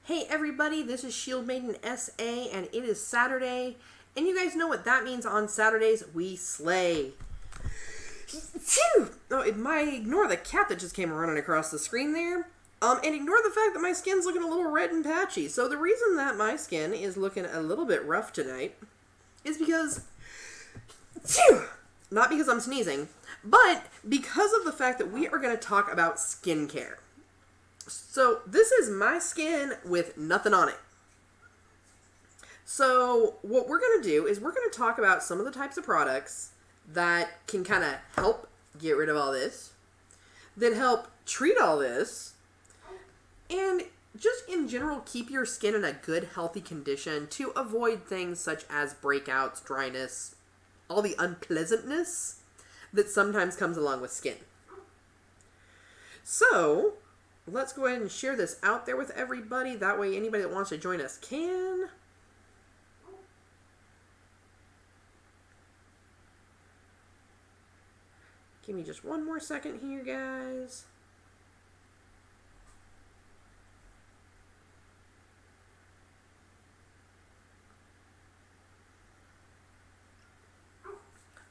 Hey everybody, this is Shield Maiden SA, and it is Saturday, and you guys know what that means. On Saturdays, we slay. Phew! Oh, ignore the cat that just came running across the screen there, and ignore the fact that my skin's looking a little red and patchy. So the reason that my skin is looking a little bit rough tonight is because, phew! Not because I'm sneezing, but because of the fact that we are going to talk about skincare. So this is my skin with nothing on it. So what we're going to do is we're going to talk about some of the types of products that can kind of help get rid of all this, that help treat all this, and just in general keep your skin in a good, healthy condition to avoid things such as breakouts, dryness, all the unpleasantness that sometimes comes along with skin. So let's go ahead and share this out there with everybody. That way anybody that wants to join us can. Give me just one more second here, guys.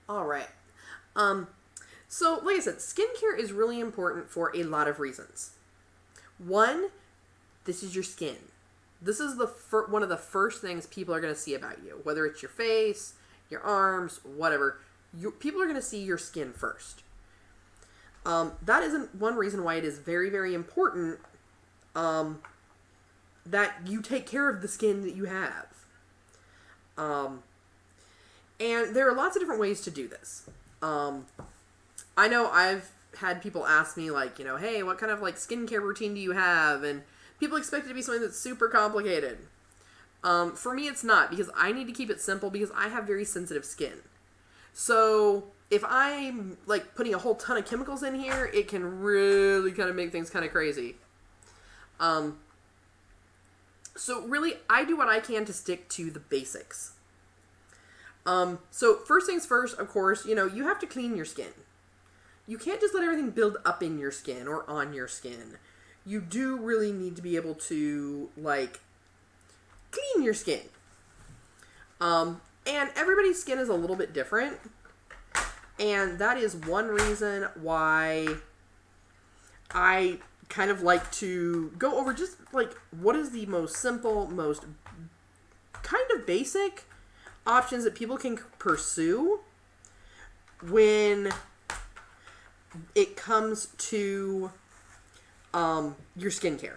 All right. So like I said, skincare is really important for a lot of reasons. One, this is your skin. This is one of the first things people are going to see about you, whether it's your face, your arms, whatever. People are going to see your skin first. That isn't one reason why it is very, very important that you take care of the skin that you have. And there are lots of different ways to do this. I know I've had people ask me, like, hey, what kind of, skincare routine do you have? And people expect it to be something that's super complicated. For me, it's not, because I need to keep it simple, because I have very sensitive skin. So if I'm, putting a whole ton of chemicals in here, it can really kind of make things kind of crazy. So really, I do what I can to stick to the basics. So first things first, of course, you have to clean your skin. You can't just let everything build up in your skin or on your skin. You do really need to be able to, clean your skin. And everybody's skin is a little bit different. And that is one reason why I kind of like to go over just, what is the most simple, most kind of basic options that people can pursue when it comes to your skincare.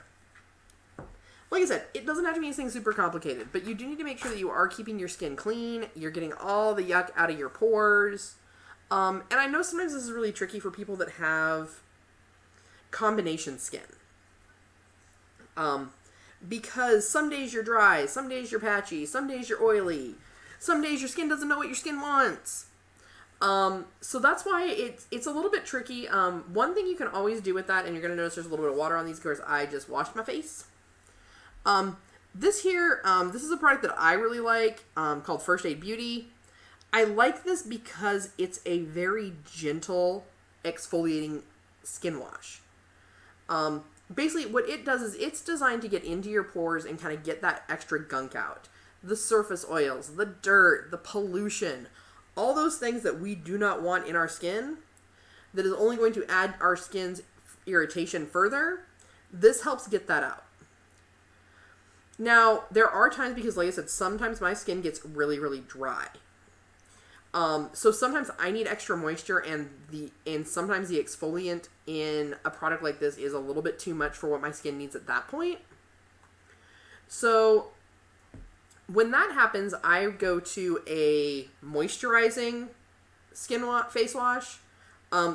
Like I said, it doesn't have to be anything super complicated, but you do need to make sure that you are keeping your skin clean, you're getting all the yuck out of your pores. And I know sometimes this is really tricky for people that have combination skin. Because some days you're dry, some days you're patchy, some days you're oily, some days your skin doesn't know what your skin wants. So that's why it's a little bit tricky. One thing you can always do with that, and you're going to notice there's a little bit of water on these because I just washed my face. This is a product that I really like, called First Aid Beauty. I like this because it's a very gentle exfoliating skin wash. Basically what it does is it's designed to get into your pores and kind of get that extra gunk out. The surface oils, the dirt, the pollution, all those things that we do not want in our skin, that is only going to add our skin's irritation further. This helps get that out. Now, there are times, because like I said, sometimes my skin gets really, really dry. So sometimes I need extra moisture, and sometimes the exfoliant in a product like this is a little bit too much for what my skin needs at that point. So when that happens, I go to a moisturizing face wash.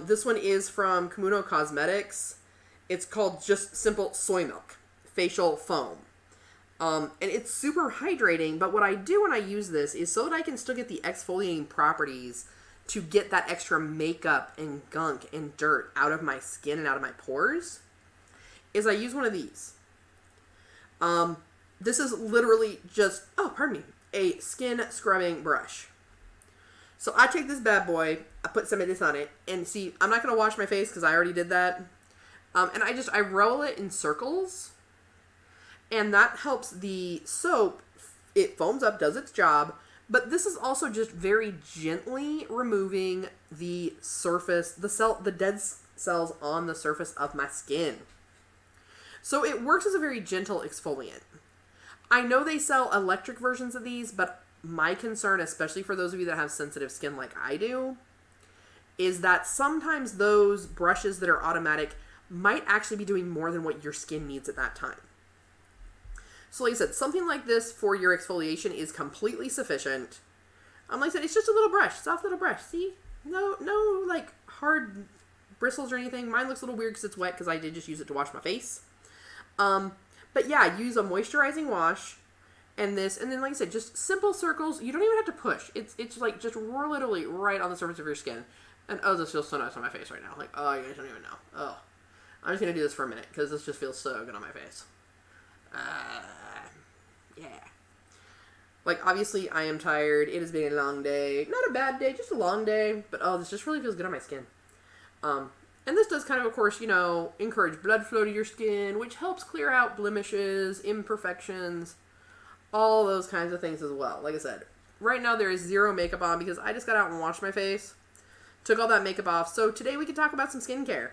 This one is from Komuno Cosmetics. It's called just simple soy milk facial foam. And it's super hydrating, but what I do when I use this is so that I can still get the exfoliating properties to get that extra makeup and gunk and dirt out of my skin and out of my pores, is I use one of these. This is literally just, a skin scrubbing brush. So I take this bad boy, I put some of this on it, and see, I'm not going to wash my face because I already did that. And I roll it in circles. And that helps the soap, it foams up, does its job, but this is also just very gently removing the surface, the dead cells on the surface of my skin. So it works as a very gentle exfoliant. I know they sell electric versions of these, but my concern, especially for those of you that have sensitive skin like I do, is that sometimes those brushes that are automatic might actually be doing more than what your skin needs at that time. So like I said, something like this for your exfoliation is completely sufficient. Like I said, it's just a little brush, soft little brush. See? No like hard bristles or anything. Mine looks a little weird because it's wet because I did just use it to wash my face. But yeah, use a moisturizing wash and this, and then like I said, just simple circles. You don't even have to push. It's like just literally right on the surface of your skin. And oh, this feels so nice on my face right now. Like, oh, you guys don't even know. Oh, I'm just gonna do this for a minute because this just feels so good on my face. Yeah. Like, obviously, I am tired. It has been a long day. Not a bad day, just a long day. But, oh, this just really feels good on my skin. And this does kind of course, encourage blood flow to your skin, which helps clear out blemishes, imperfections, all those kinds of things as well. Like I said, right now there is zero makeup on because I just got out and washed my face. Took all that makeup off. So today we can talk about some skincare.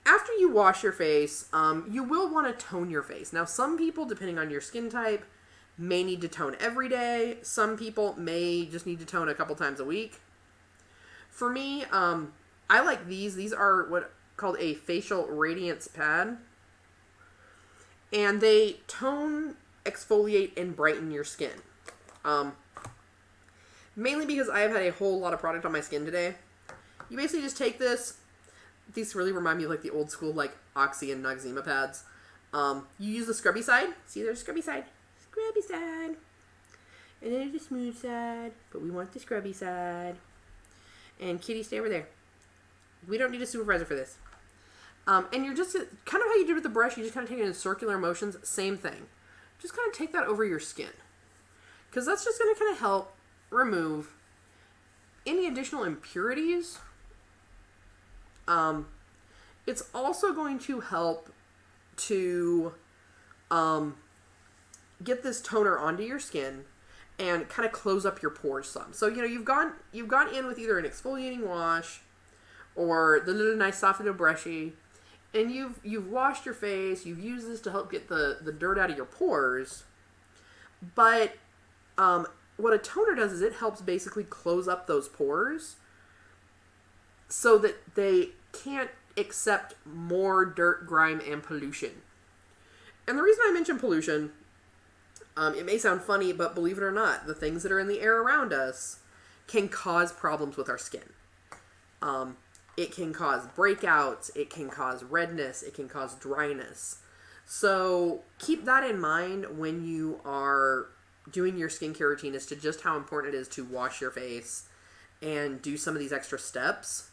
After you wash your face, you will want to tone your face. Now, some people, depending on your skin type, may need to tone every day. Some people may just need to tone a couple times a week. For me, I like these. These are what called a facial radiance pad. And they tone, exfoliate, and brighten your skin. Mainly because I have had a whole lot of product on my skin today. You basically just take this. These really remind me of like the old school like Oxy and Noxzema pads. You use the scrubby side. See, there's scrubby side. Scrubby side. And then there's the smooth side. But we want the scrubby side. And Kitty, stay over there. We don't need a supervisor for this. And you're just, kind of how you did with the brush, you just kind of take it in circular motions. Same thing. Just kind of take that over your skin. Because that's just going to kind of help remove any additional impurities. It's also going to help to get this toner onto your skin and kind of close up your pores some. So, you've gone in with either an exfoliating wash or the little nice soft little brushy, and you've washed your face, you've used this to help get the dirt out of your pores. But what a toner does is it helps basically close up those pores so that they can't accept more dirt, grime, and pollution. And the reason I mention pollution, it may sound funny, but believe it or not, the things that are in the air around us can cause problems with our skin. It can cause breakouts, it can cause redness, it can cause dryness. So keep that in mind when you are doing your skincare routine as to just how important it is to wash your face and do some of these extra steps.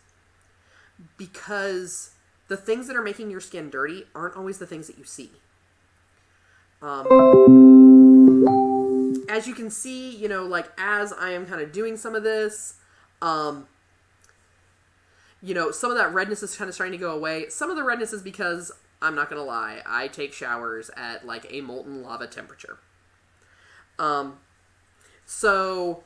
Because the things that are making your skin dirty aren't always the things that you see. As you can see, as I am kind of doing some of this, some of that redness is kind of starting to go away. Some of the redness is because, I'm not going to lie, I take showers at like a molten lava temperature. So,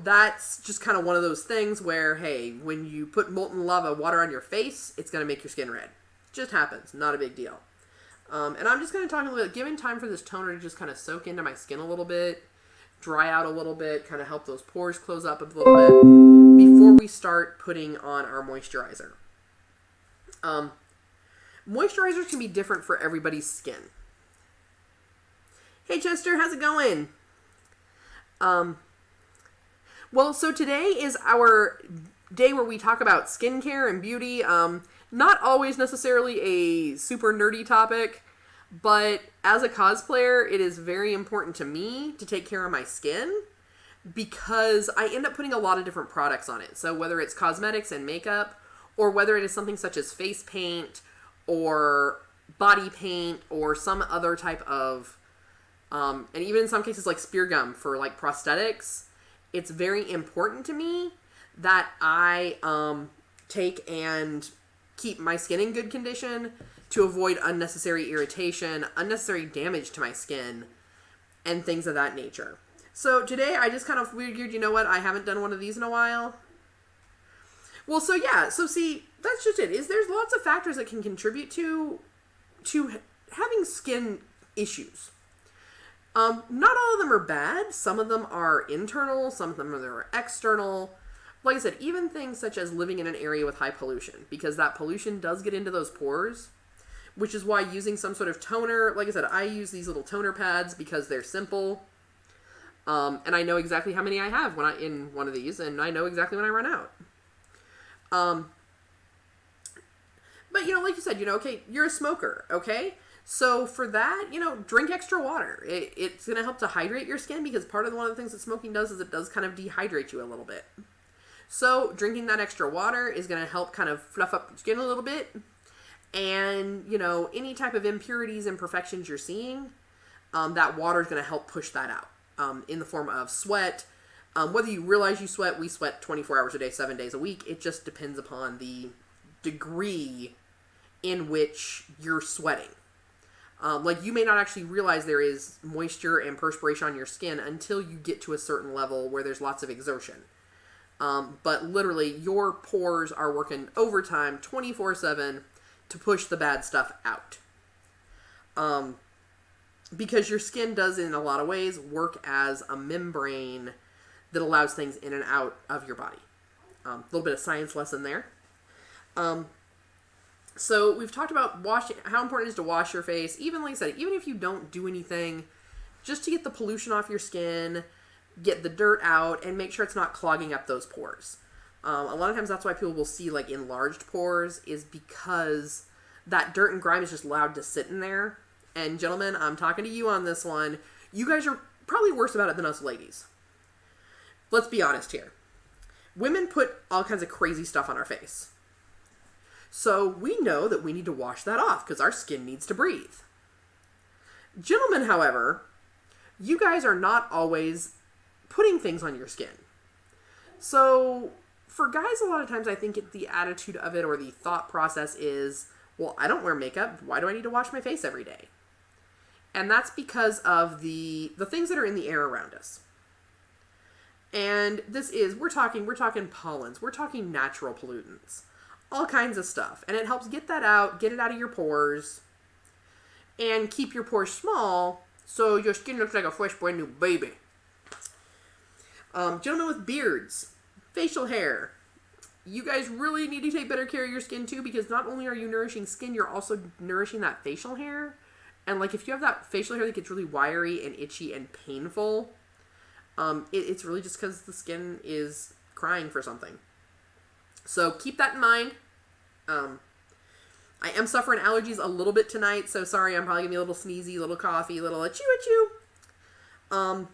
that's just kind of one of those things where, hey, when you put molten lava water on your face, it's going to make your skin red. Just happens. Not a big deal. And I'm just going to talk a little bit, giving time for this toner to just kind of soak into my skin a little bit, dry out a little bit, kind of help those pores close up a little bit before we start putting on our moisturizer. Moisturizers can be different for everybody's skin. Hey Chester, how's it going? Well, so today is our day where we talk about skincare and beauty. Not always necessarily a super nerdy topic, but as a cosplayer, it is very important to me to take care of my skin because I end up putting a lot of different products on it. So whether it's cosmetics and makeup, or whether it is something such as face paint or body paint or some other type of, and even in some cases like spear gum for like prosthetics, it's very important to me that I take and keep my skin in good condition, to avoid unnecessary irritation, unnecessary damage to my skin, and things of that nature. So today I just kind of figured, you know what, I haven't done one of these in a while. Well, so yeah, so see, that's just it, is there's lots of factors that can contribute to having skin issues. Not all of them are bad. Some of them are internal, some of them are external. Like I said, even things such as living in an area with high pollution, because that pollution does get into those pores, which is why using some sort of toner, like I said, I use these little toner pads because they're simple. And I know exactly how many I have in one of these, and I know exactly when I run out. But, you know, like you said, you know, okay, you're a smoker, okay? So for that, you know, drink extra water. It's going to help to hydrate your skin, because one of the things that smoking does is it does kind of dehydrate you a little bit. So drinking that extra water is going to help kind of fluff up your skin a little bit. And, you know, any type of impurities, imperfections you're seeing, that water is going to help push that out in the form of sweat. Whether you realize you sweat, we sweat 24 hours a day, 7 days a week. It just depends upon the degree in which you're sweating. Like, you may not actually realize there is moisture and perspiration on your skin until you get to a certain level where there's lots of exertion. But literally, your pores are working overtime 24/7 to push the bad stuff out. Because your skin does, in a lot of ways, work as a membrane that allows things in and out of your body. A little bit of science lesson there. So we've talked about how important it is to wash your face. Even, like I said, even if you don't do anything, just to get the pollution off your skin, get the dirt out, and make sure it's not clogging up those pores. A lot of times that's why people will see, like, enlarged pores, is because that dirt and grime is just allowed to sit in there. And gentlemen, I'm talking to you on this one. You guys are probably worse about it than us ladies. Let's be honest here. Women put all kinds of crazy stuff on our face. So we know that we need to wash that off because our skin needs to breathe. Gentlemen, however, you guys are not always putting things on your skin. So for guys, a lot of times I think the attitude of it, or the thought process is, well, I don't wear makeup. Why do I need to wash my face every day? And that's because of the things that are in the air around us. And we're talking pollens, we're talking natural pollutants, all kinds of stuff. And it helps get that out, get it out of your pores, and keep your pores small so your skin looks like a fresh, brand new baby. Gentlemen with beards, facial hair, you guys really need to take better care of your skin too, because not only are you nourishing skin, you're also nourishing that facial hair. And like, if you have that facial hair that gets really wiry and itchy and painful, it's really just because the skin is crying for something. So keep that in mind. I am suffering allergies a little bit tonight, so sorry, I'm probably gonna be a little sneezy, a little coughy, a little achoo.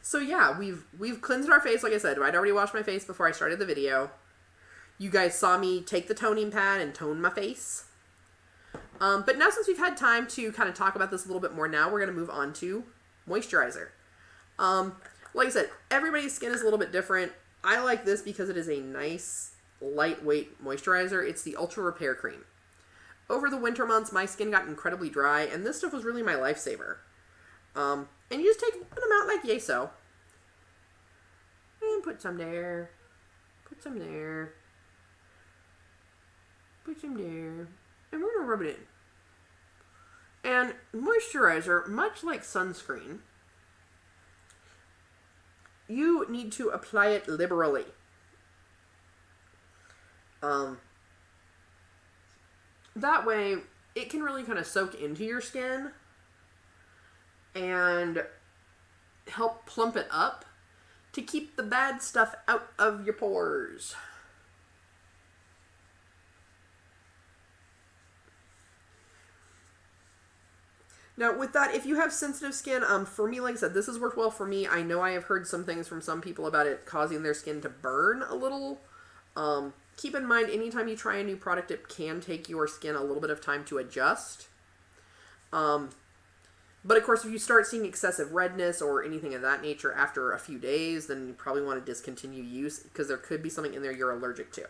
So yeah, we've cleansed our face, like I said. I'd already washed my face before I started the video. You guys saw me take the toning pad and tone my face. But now, since we've had time to kind of talk about this a little bit more, now we're going to move on to moisturizer. Like I said, everybody's skin is a little bit different. I like this because it is a nice, lightweight moisturizer. It's the Ultra Repair Cream. Over the winter months, my skin got incredibly dry, and this stuff was really my lifesaver. And you just take an amount like yeso. And put some there. Put some there. Put some there. And we're going to rub it in. And moisturizer, much like sunscreen, you need to apply it liberally. That way, it can really kind of soak into your skin and help plump it up to keep the bad stuff out of your pores. Now, with that, if you have sensitive skin, for me, like I said, this has worked well for me. I know I have heard some things from some people about it causing their skin to burn a little. Keep in mind, anytime you try a new product, it can take your skin a little bit of time to adjust. But of course, if you start seeing excessive redness or anything of that nature after a few days, then you probably want to discontinue use, because there could be something in there you're allergic to.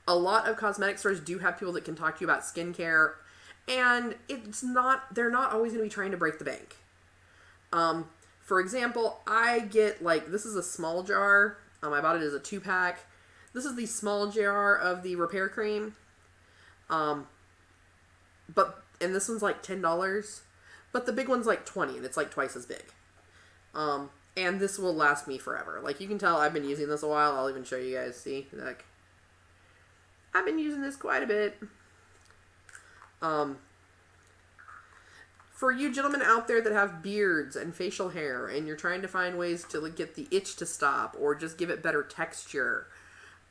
A lot of cosmetic stores do have people that can talk to you about skincare, and they're not always going to be trying to break the bank. For example, I get, like, this is a small jar. I bought it as a 2-pack. This is the small jar of the repair cream. And this one's like $10. But the big one's like $20, and it's like twice as big. And this will last me forever. Like, you can tell I've been using this a while. I'll even show you guys. See? Like, I've been using this quite a bit. For you gentlemen out there that have beards and facial hair, and you're trying to find ways to, like, get the itch to stop, or just give it better texture,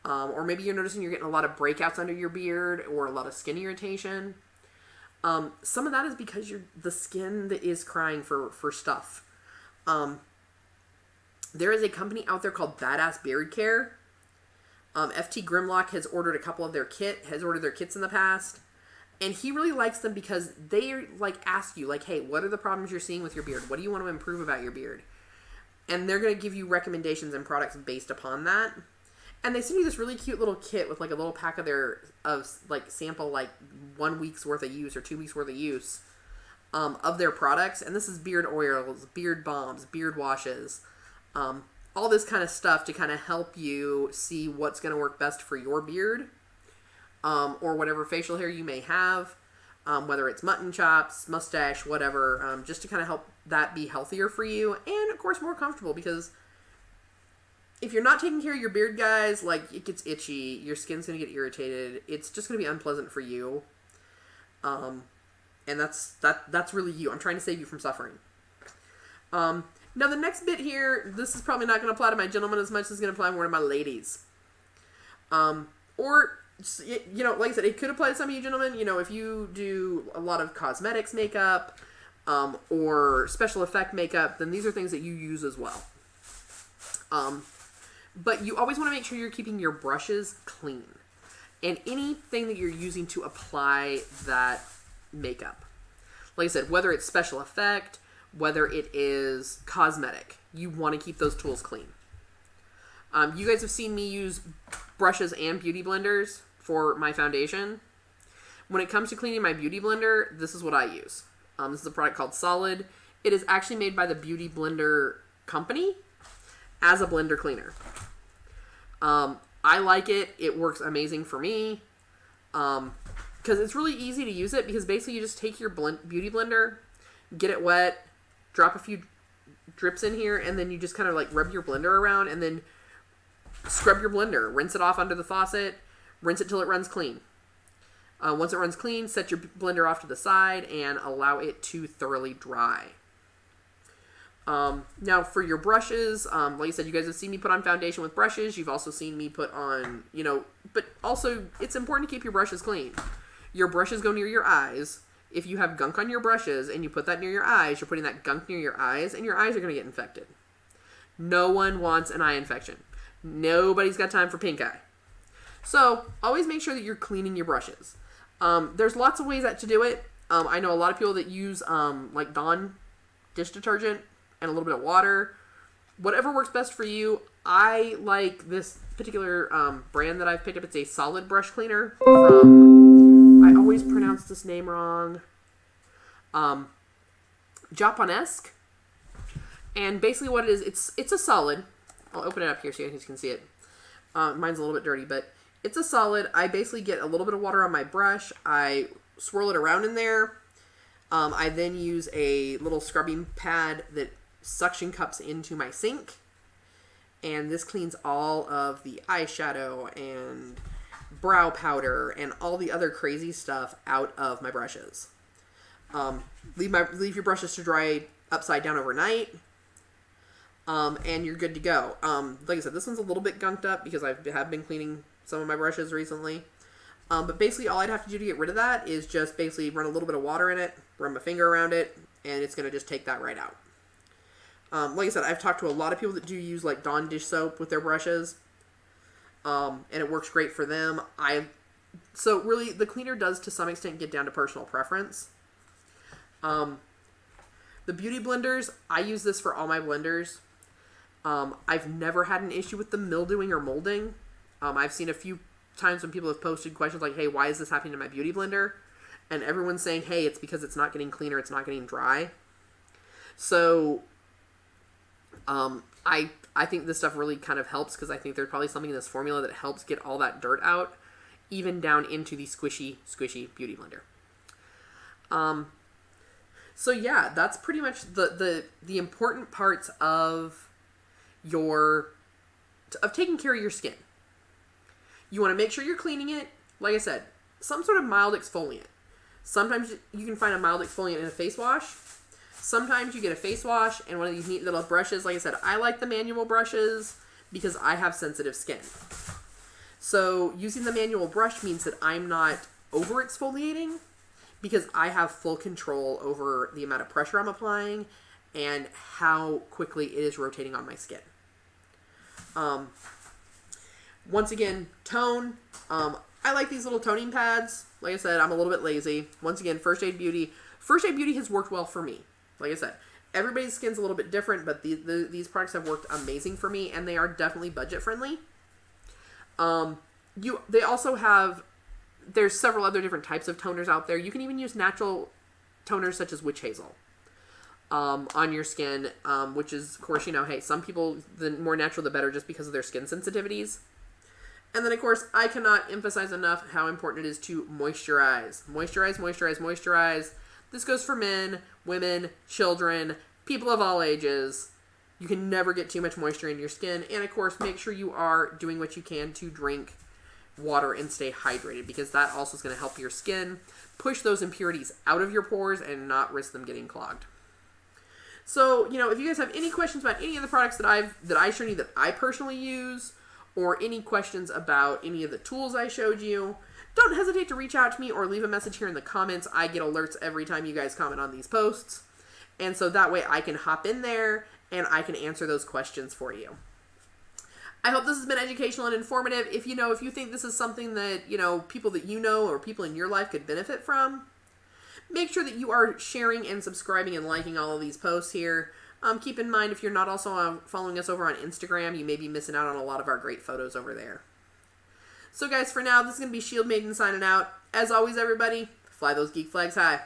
or maybe you're noticing you're getting a lot of breakouts under your beard, or a lot of skin irritation, some of that is because the skin that is crying for stuff. There is a company out there called Badass Beard Care. FT Grimlock has ordered their kits in the past. And he really likes them because they, like, ask you, like, hey, what are the problems you're seeing with your beard? What do you want to improve about your beard? And they're going to give you recommendations and products based upon that. And they send you this really cute little kit with, like, a little pack of sample, like, 1 week's worth of use or 2 weeks worth of use of their products. And this is beard oils, beard balms, beard washes, all this kind of stuff to kind of help you see what's going to work best for your beard. Or whatever facial hair you may have, whether it's mutton chops, mustache, whatever, just to kind of help that be healthier for you, and of course more comfortable, because if you're not taking care of your beard, guys, like, it gets itchy, your skin's going to get irritated, it's just going to be unpleasant for you, and that's really you. I'm trying to save you from suffering. Now the next bit here, this is probably not going to apply to my gentlemen as much as it's going to apply more to my ladies. Or, you know, like I said, it could apply to some of you gentlemen. You know, if you do a lot of cosmetics makeup, or special effect makeup, then these are things that you use as well. But you always want to make sure you're keeping your brushes clean. And anything that you're using to apply that makeup. Like I said, whether it's special effect, whether it is cosmetic, you want to keep those tools clean. You guys have seen me use brushes and beauty blenders for my foundation. When it comes to cleaning my beauty blender, this is what I use. This is a product called Solid. It is actually made by the Beauty Blender Company as a blender cleaner. I like it. It works amazing for me. Because it's really easy to use it, because basically you just take your beauty blender, get it wet, drop a few drips in here, and then you just kind of like rub your blender around, and then scrub your blender, rinse it off under the faucet, rinse it till it runs clean. Once it runs clean, set your blender off to the side and allow it to thoroughly dry. Now for your brushes, like I said, you guys have seen me put on foundation with brushes. You've also seen me put on, you know, but also it's important to keep your brushes clean. Your brushes go near your eyes. If you have gunk on your brushes and you put that near your eyes, you're putting that gunk near your eyes, and your eyes are going to get infected. No one wants an eye infection. Nobody's got time for pink eye. So always make sure that you're cleaning your brushes. There's lots of ways to do it. I know a lot of people that use like Dawn dish detergent and a little bit of water. Whatever works best for you. I like this particular brand that I've picked up. It's a Solid brush cleaner from, I always pronounce this name wrong, Japonesque. And basically what it is, it's a solid. I'll open it up here so you guys can see it. Mine's a little bit dirty, but it's a solid. I basically get a little bit of water on my brush. I swirl it around in there. I then use a little scrubbing pad that suction cups into my sink. And this cleans all of the eyeshadow and brow powder and all the other crazy stuff out of my brushes. Leave your brushes to dry upside down overnight. And you're good to go. Like I said, this one's a little bit gunked up because I have been cleaning some of my brushes recently. But basically all I'd have to do to get rid of that is just basically run a little bit of water in it, run my finger around it, and it's going to just take that right out. Like I said, I've talked to a lot of people that do use like Dawn dish soap with their brushes. And it works great for them. So really the cleaner does to some extent get down to personal preference. The beauty blenders, I use this for all my blenders. I've never had an issue with them mildewing or molding. I've seen a few times when people have posted questions like, hey, why is this happening to my beauty blender? And everyone's saying, hey, it's because it's not getting cleaner, it's not getting dry. So I think this stuff really kind of helps, because I think there's probably something in this formula that helps get all that dirt out, even down into the squishy beauty blender. So yeah, that's pretty much the important parts of taking care of your skin. You want to make sure you're cleaning it. Like I said, some sort of mild exfoliant. Sometimes you can find a mild exfoliant in a face wash. Sometimes you get a face wash and one of these neat little brushes. Like I said, I like the manual brushes because I have sensitive skin. So using the manual brush means that I'm not over exfoliating, because I have full control over the amount of pressure I'm applying and how quickly it is rotating on my skin. Once again, tone. I like these little toning pads. Like I said, I'm a little bit lazy. Once again, First Aid Beauty. First Aid Beauty has worked well for me. Like I said, everybody's skin's a little bit different, but these products have worked amazing for me, and they are definitely budget friendly. They also have, there's several other different types of toners out there. You can even use natural toners such as witch hazel on your skin, which is, of course, hey, some people, the more natural the better, just because of their skin sensitivities. And then, of course, I cannot emphasize enough how important it is to moisturize. Moisturize, moisturize, moisturize. This goes for men, women, children, people of all ages. You can never get too much moisture in your skin. And, of course, make sure you are doing what you can to drink water and stay hydrated, because that also is going to help your skin push those impurities out of your pores and not risk them getting clogged. So, if you guys have any questions about any of the products that I showed you that I personally use, or any questions about any of the tools I showed you, don't hesitate to reach out to me or leave a message here in the comments. I get alerts every time you guys comment on these posts. And so that way I can hop in there and I can answer those questions for you. I hope this has been educational and informative. If you think this is something that, people that you know or people in your life could benefit from, make sure that you are sharing and subscribing and liking all of these posts here. Keep in mind, if you're not also following us over on Instagram, you may be missing out on a lot of our great photos over there. So guys, for now, this is going to be Shield Maiden signing out. As always, everybody, fly those geek flags high.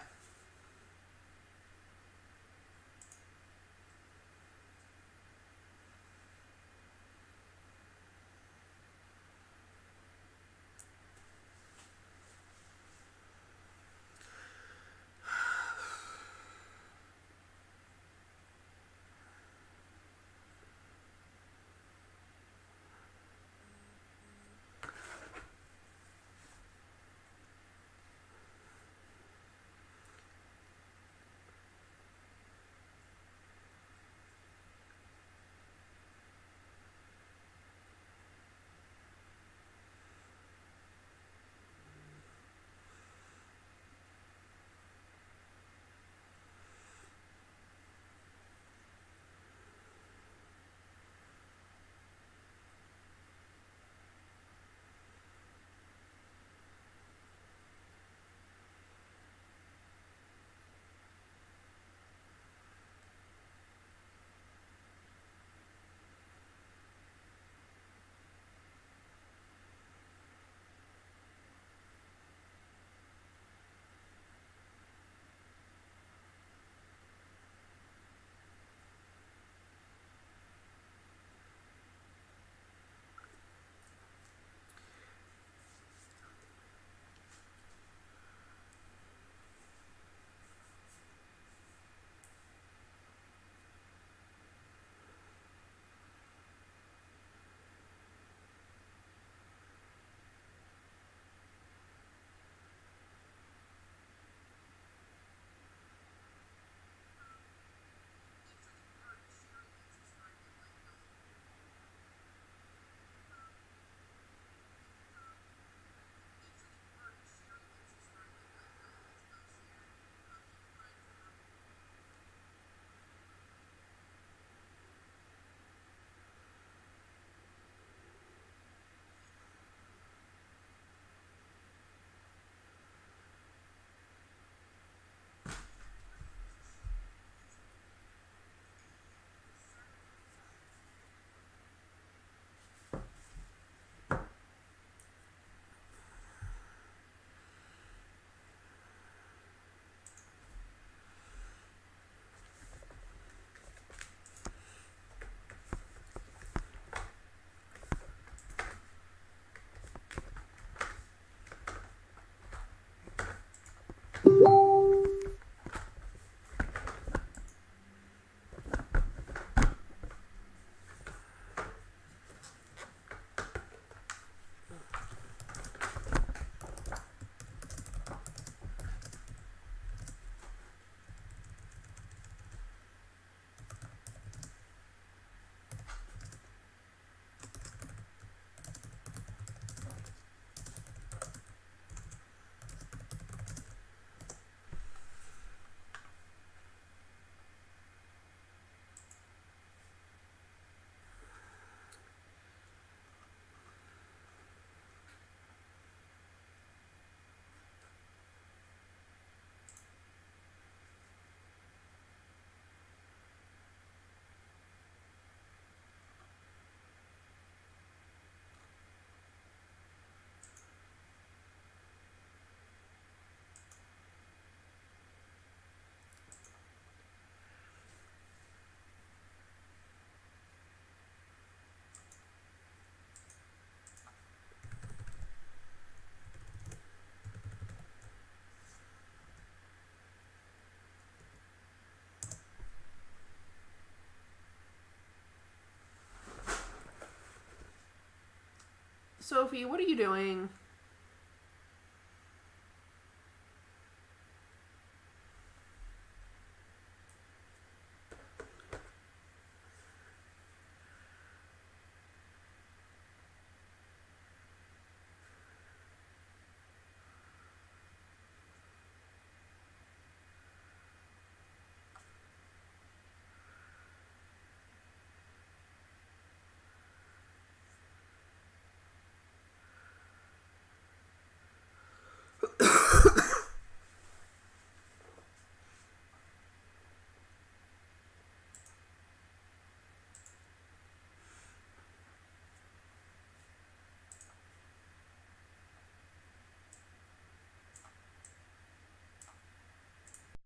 Sophie, what are you doing?